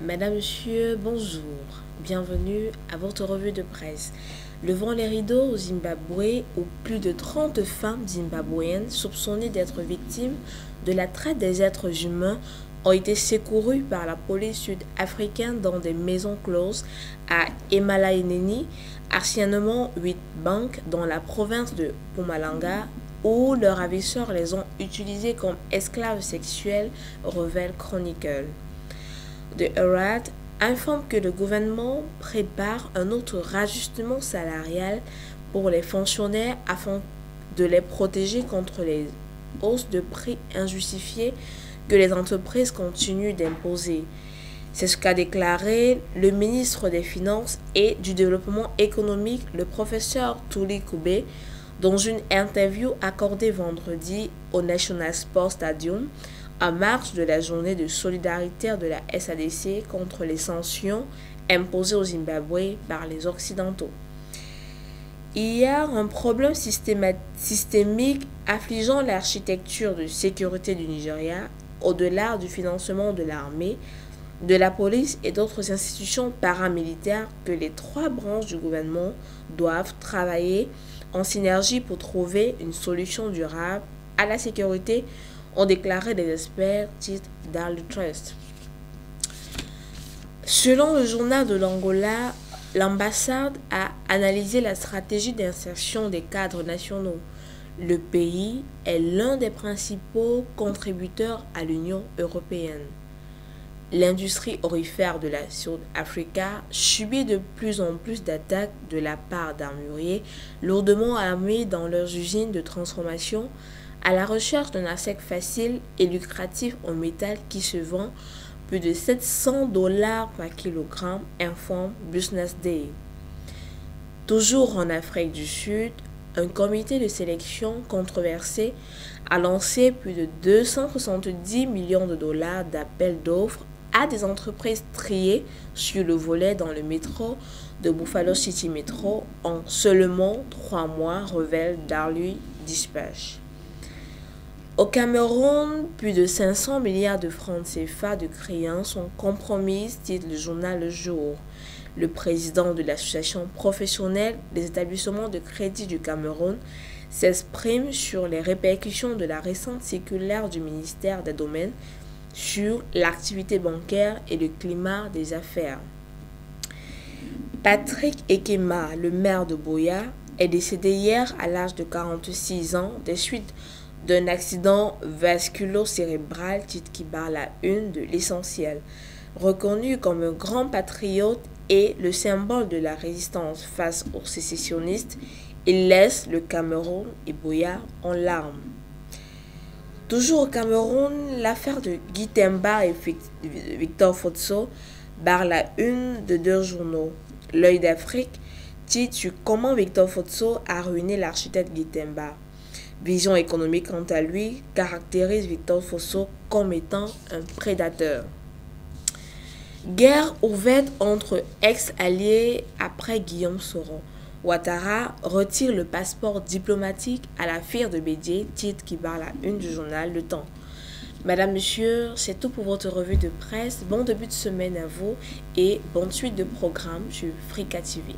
Madame, Monsieur, bonjour. Bienvenue à votre revue de presse. Levant les rideaux au Zimbabwe, où plus de 30 femmes zimbabwéennes soupçonnées d'être victimes de la traite des êtres humains ont été secourues par la police sud-africaine dans des maisons closes à Emalaineni, anciennement Witbank, dans la province de Mpumalanga, où leurs ravisseurs les ont utilisées comme esclaves sexuels, révèle Chronicle. The Herald informe que le gouvernement prépare un autre rajustement salarial pour les fonctionnaires afin de les protéger contre les hausses de prix injustifiées que les entreprises continuent d'imposer. C'est ce qu'a déclaré le ministre des Finances et du Développement économique, le professeur Tuli Kube, dans une interview accordée vendredi au National Sports Stadium en marge de la journée de solidarité de la SADC contre les sanctions imposées au Zimbabwe par les Occidentaux. Il y a un problème systémique affligeant l'architecture de sécurité du Nigeria, au-delà du financement de l'armée, de la police et d'autres institutions paramilitaires que les trois branches du gouvernement doivent travailler en synergie pour trouver une solution durable à la sécurité, ont déclaré des experts, titre Daily Trust. Selon le journal de l'Angola, l'ambassade a analysé la stratégie d'insertion des cadres nationaux. Le pays est l'un des principaux contributeurs à l'Union européenne. L'industrie aurifère de la Sud-Africa subit de plus en plus d'attaques de la part d'armuriers lourdement armés dans leurs usines de transformation à la recherche d'un accès facile et lucratif en métal qui se vend plus de $700 par kilogramme, informe Business Day. Toujours en Afrique du Sud, un comité de sélection controversé a lancé plus de 270 millions de dollars d'appels d'offres à des entreprises triées sur le volet dans le métro de Buffalo City Metro en seulement 3 mois, révèle Daily Dispatch. Au Cameroun, plus de 500 milliards de francs CFA de créances sont compromises, titre le journal Le Jour. Le président de l'association professionnelle des établissements de crédit du Cameroun s'exprime sur les répercussions de la récente circulaire du ministère des Domaines sur l'activité bancaire et le climat des affaires. Patrick Ekema, le maire de Buea, est décédé hier à l'âge de 46 ans des suites d'un accident vasculo-cérébral, titre qui barre la une de l'essentiel. Reconnu comme un grand patriote et le symbole de la résistance face aux sécessionnistes, il laisse le Cameroun et Buea en larmes. Toujours au Cameroun, l'affaire de Guy Temba et Victor Fotso barre la une de 2 journaux. L'Œil d'Afrique titre sur comment Victor Fotso a ruiné l'architecte Guy Temba. Vision économique, quant à lui, caractérise Victor Fotso comme étant un prédateur. Guerre ouverte entre ex-alliés après Guillaume Soro. Ouattara retire le passeport diplomatique à la fille de Bédié, titre qui barre la une du journal Le Temps. Madame, Monsieur, c'est tout pour votre revue de presse. Bon début de semaine à vous et bonne suite de programme sur Frika TV.